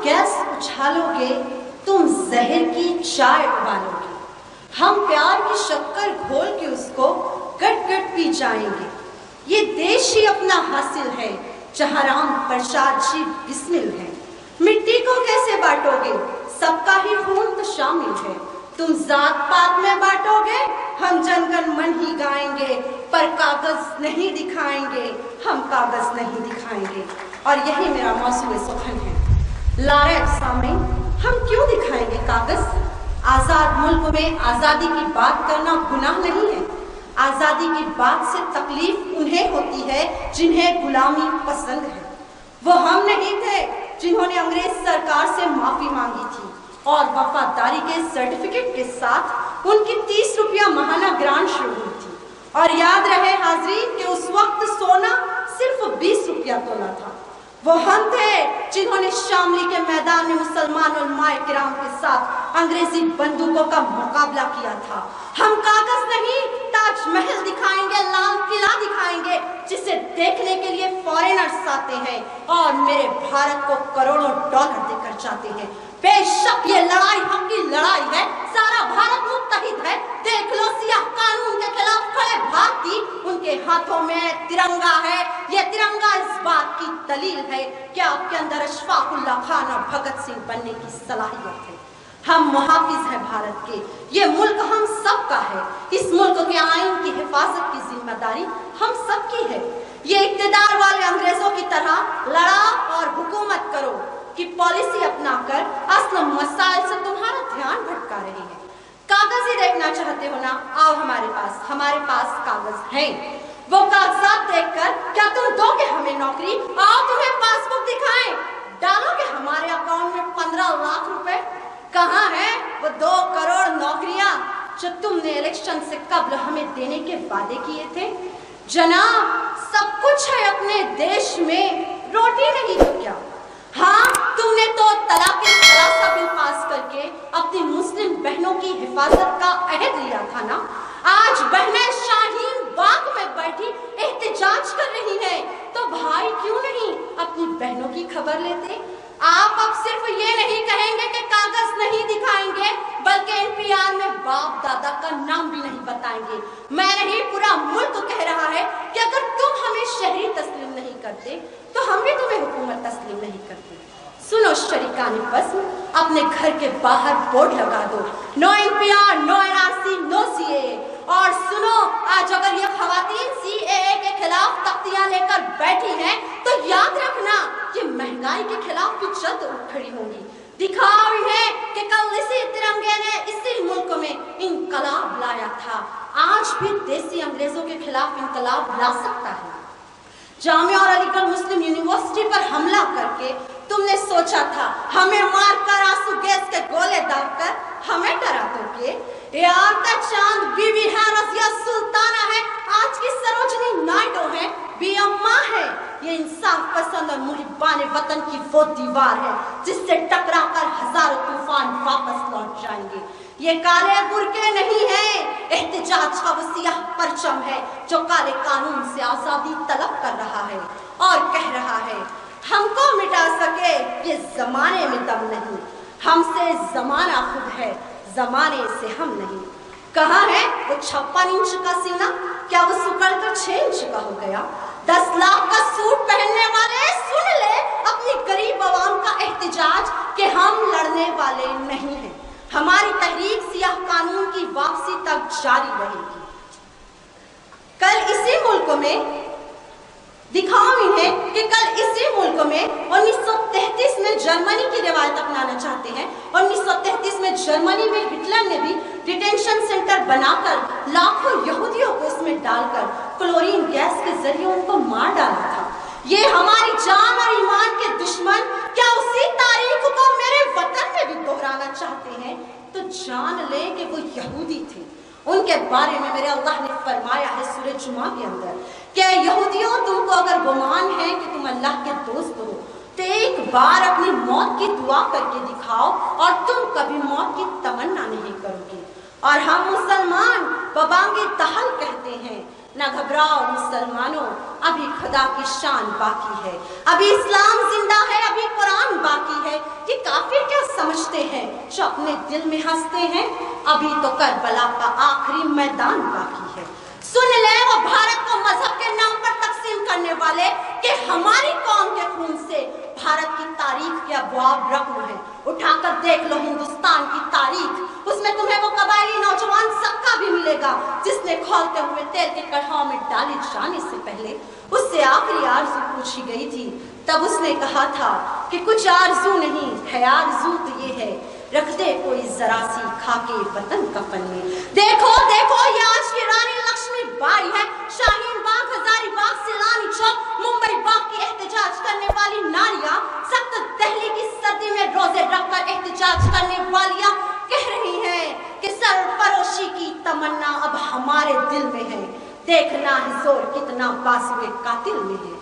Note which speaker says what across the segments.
Speaker 1: Gas उछालोगे, तुम जहर की चाय उबालोगे। हम प्यार की शक्कर घोल के उसको गट गट पी जाएंगे। ये देश ही अपना हासिल है जहाँ राम प्रसाद जी बिस्मिल है। मिट्टी को कैसे बांटोगे, सबका ही खून तो शामिल है। तुम जात पात में बांटोगे, हम जनगण मन ही गाएंगे, पर कागज नहीं दिखाएंगे, हम कागज नहीं दिखाएंगे। और यही मेरा मौसूल सुखन है। लारे सामने हम क्यों दिखाएंगे कागज? आजाद मुल्क में आजादी की बात करना गुनाह नहीं है। आजादी की बात से तकलीफ उन्हें होती है जिन्हें गुलामी पसंद है। वो हम नहीं थे जिन्होंने अंग्रेज सरकार से माफी मांगी थी और वफादारी के सर्टिफिकेट के साथ उनकी 30 रुपया महाना ग्रांट शुरू हुई थी। और याद रहे हाजरीन कि उस वक्त सोना सिर्फ 20 रुपया तोला था। वो हम थे जिन्होंने शामली के मैदान में मुसलमान उलमाए किराम के साथ अंग्रेजी बंदूकों का मुकाबला किया था। हम कागज नहीं, ताजमहल दिखाएंगे, लाल किला दिखाएंगे, जिसे देखने के लिए फॉरेनर्स आते हैं और मेरे भारत को करोड़ों डॉलर देकर जाते हैं। बेशक ये लड़ाई हक की लड़ाई है, सारा भारत मुत्तहिद है। देख लो सियाह कानून के खिलाफ खड़े भारतीय, उनके हाथों में तिरंगा है। ये तिरंगा इस बात की दलील है कि आपके अंदर अशफाकुल्लाह खान और भगत सिंह बनने की सलाहियत है। हम मुहाफिज हैं भारत के, ये मुल्क हम सब का है। इस मुल्क के आइन की हिफाजत की जिम्मेदारी हम सब की है। ये इक्तिदार वाले अंग्रेजों की तरह लड़ा और हुकूमत करो की पॉलिसी अपनाकर असल मसाइल से तुम्हारा ध्यान भटका रहे हैं। कागज ही देखना चाहते हो ना, आओ हमारे पास कागज है। वो कागजात देखकर क्या तुम दोगे हमें नौकरी? आओ तुम्हें पासबुक दिखाएं, डालोगे हमारे अकाउंट में 15 लाख रुपए? कहाँ है वो 2 करोड़ नौकरियां जो तुमने इलेक्शन से कबल हमें देने के वादे किए थे? जनाब, सब कुछ है अपने देश में, रोटी नहीं तो क्या? हाँ, तुमने तो तलाक सलासा बिल पास करके अपनी मुस्लिम बहनों की हिफाजत का अहद लिया था ना। आज बहनें शाहीन बाग में बैठी एहतजाज कर रही हैं, तो भाई क्यों नहीं अपनी बहनों की खबर लेते? आप अब सिर्फ ये नहीं कहेंगे कि कागज नहीं दिखाएंगे, बल्कि एनपीआर में बाप दादा का नाम भी नहीं बताएंगे। मैं नहीं, पूरा मुल्क कह रहा है कि अगर तुम हमें शहरी तस्लीम नहीं करते तो हम भी तुम्हें हुकूमत तस्लीम नहीं करते। सुनो शरीकान बज़्म, अपने घर के बाहर बोर्ड लगा दो, no NPR, no NRC, no CAA. और सुनो, आज अगर ये खवातीन सीएए के खिलाफ तख्तियां लेकर बैठी हैं, तो याद रखना ये महंगाई के खिलाफ भी जल्द उठ खड़ी होंगी। दिखाओ इन्हें कि कल इसी तिरंगे ने इसी मुल्क में इंकलाब लाया था। आज भी देसी अंग्रेजों के खिलाफ इंकलाब ला सकता है। जामिया और अलीगढ़ मुस्लिम यूनिवर्सिटी पर हमला करके तुमने सोचा था हमें मारकर आंसू गैस के गोले दागकर हमें डरा दोगे। यार का चांद बीबी है, रज़िया सुल्ताना है, आज की सरोजनी नायडू है, बी अम्मा है। ये इंसाफ पसंद और मुहिब्बान वतन की वो दीवार है जिससे टकराकर हजारों तूफान वापस लौट जाएंगे। ये काले बुरके नहीं है, एहतिजाज का वो सियाह परचम है जो काले कानून से आजादी तलब कर रहा है और कह रहा है हमको मिटा सके ये जमाने में दम नहीं, हमसे जमाना खुद है, जमाने से हम नहीं। कहाँ है वो 56 इंच का सीना? क्या वो सुकड़कर 6 इंच का हो गया? 10 लाख का सूट पहनने वाले सुन ले अपनी गरीब आवाम का एहतिजाज कि हम लड़ने वाले नहीं हैं। हमारी तहरीक सियाह कानून की वापसी तक जारी रहेगी। कल इसी मुल्क में दिखाओ इन्हें कि कल इसी मुल्क में 1933 में जर्मनी की रिवायत अपनाना चाहते हैं। 1933 में जर्मनी में हिटलर ने भी डिटेंशन सेंटर बनाकर लाखों यहूदियों को इसमें डालकर क्लोरीन गैस के जरिए उनको मार डाला था। ये हमारी जान और ईमान के दुश्मन क्या उसी तारीख को मेरे वतन में भी दोहराना चाहते हैं? तो जान ले कि वो यहूदी थे। उनके बारे में मेरे अल्लाह ने फरमाया है सूरह जुमा के अंदर कि यहूदियों, तुमको अगर गुमान है कि तुम अल्लाह के दोस्त हो तो एक बार अपनी मौत की दुआ करके दिखाओ और तुम कभी मौत की तमन्ना नहीं करोगे। और हम मुसलमान बबांगे तहल कहते हैं, ना घबराओ मुसलमानों, अभी खुदा की शान बाकी है, अभी इस्लाम जिंदा है, अभी कुरान बाकी है। ये जो अपने दिल में हंसते हैं, अभी तो करबला का आखिरी मैदान बाकी है। सुन ले वो भारत को मजहब के नाम पर तकसीम करने वाले कि हमारी कौम के खून से भारत की तारीख के अबवाब रकम है। उठाकर देख लो हिंदुस्तान की तारीख, उसमें तुम्हें वो कबायली नौजवान सक्का भी मिलेगा जिसने खौलते हुए तेल के कढ़ाव में डाले जाने से पहले उससे आखिरी आरज़ू पूछी गई थी। तब उसने कहा था कि कुछ आरज़ू नहीं है, आरज़ू तो ये है, रख दे कोई जरा सी खाके वतन कफन में। देखो देखो ये आज की रानी लक्ष्मी बाई है, शाहीन बाग, हजारीबाग, सिलानी चौक, मुंबई बाग की एहतजाज करने वाली नारियां, सख्त दिल्ली की सर्दी में रोजे रखकर एहतजाज करने वालियां कह रही हैं कि सरफरोशी की तमन्ना अब हमारे दिल में है, देखना है जोर कितना बासुए कातिल में है।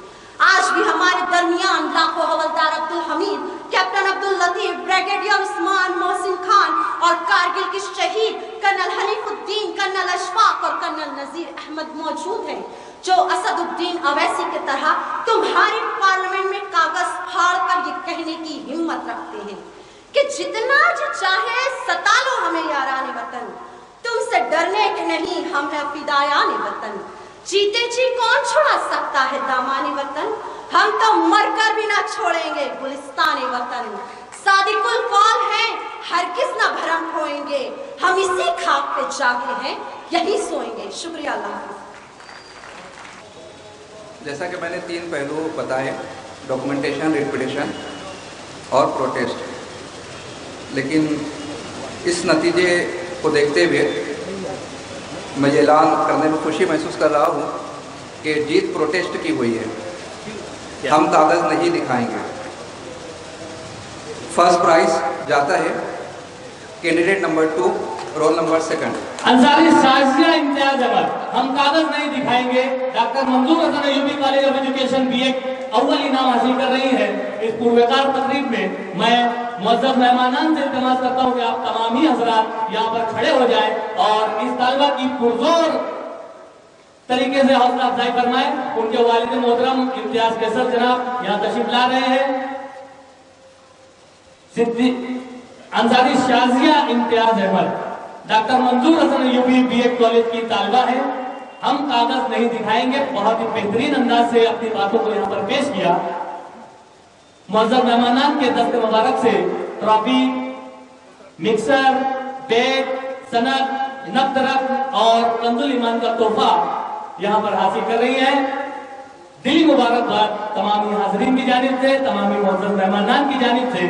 Speaker 1: आज भी हमारे दरमियान लाखों हवलदार अब्दुल हमीद, कैप्टन अब्दुल लतीफ, ब्रिगेडियर उस्मान मोहसिन खान और कारगिल के शहीद कर्नल हनीफुद्दीन, कर्नल अशफाक और कर्नल नजीर अहमद मौजूद हैं, जो असदुद्दीन अवैसी की तरह तुम्हारे पार्लियामेंट में कागज फाड़ कर ये कहने की हिम्मत रखते हैं कि जितना जो चाहे सता लो हमें याराने वतन, तुमसे डरने के नहीं हम हैं फिदायाने वतन। जीते जी कौन छुड़ा सकता है दामानी वतन, हम तो मरकर भी ना छोड़ेंगे गुलिस्तानी वतन। सादिकुल कौल हैं, हरगिज़ ना भरम खोएंगे, हम इसी खाक पे जागे हैं, यही सोएंगे। शुक्रिया, अल्लाह हाफ़िज़।
Speaker 2: जैसा कि मैंने 3 पहलू बताए, डॉक्यूमेंटेशन, रिपिटेशन और प्रोटेस्ट, लेकिन इस नतीजे को देखते हुए मैं ये ऐलान करने में खुशी महसूस कर रहा हूँ कि जीत प्रोटेस्ट की हुई है, हम कागज़ नहीं दिखाएंगे। फर्स्ट प्राइज जाता है candidate number 2, roll number 2,
Speaker 3: Ansari Shazia Imtiaz Ahmad. हम कागज नहीं दिखाएंगे। Doctor Manzoor Hasan UP college of education B.Ed अव्वल इनाम हासिल कर रही है। इस पूर्वकार तकरीब में मैं मुअज़्ज़ज़ मेहमानान से इल्तिमास करता हूँ कि आप तमाम ही हज़रात यहाँ पर खड़े हो जाएं और इस तालिबा की पुरजोर तरीके से हौसला अफजाई फरमाएं। उनके वालिद मोहतरम इम्तियाज कैसर जनाब यहाँ तशरीफ ला रहे हैं। Ansari Shazia Imtiaz Ahmad doctor Manzoor Hasan UP B.Ed college की तालिबा है। हम कागज नहीं दिखाएंगे, बहुत ही बेहतरीन अंदाज से अपनी बातों को यहाँ पर पेश किया। मुअज़्ज़ज़ मेहमानान के दस्त मुबारक से ट्रॉफी, मिक्सर, बैग, सनद, नकद और कंजुल ईमान का तोहफा यहाँ पर हासिल कर रही है। दिली मुबारकबाद तमामी हाज़रीन की जानिब से, तमामी मुअज़्ज़ज़ मेहमानान की जानिब से।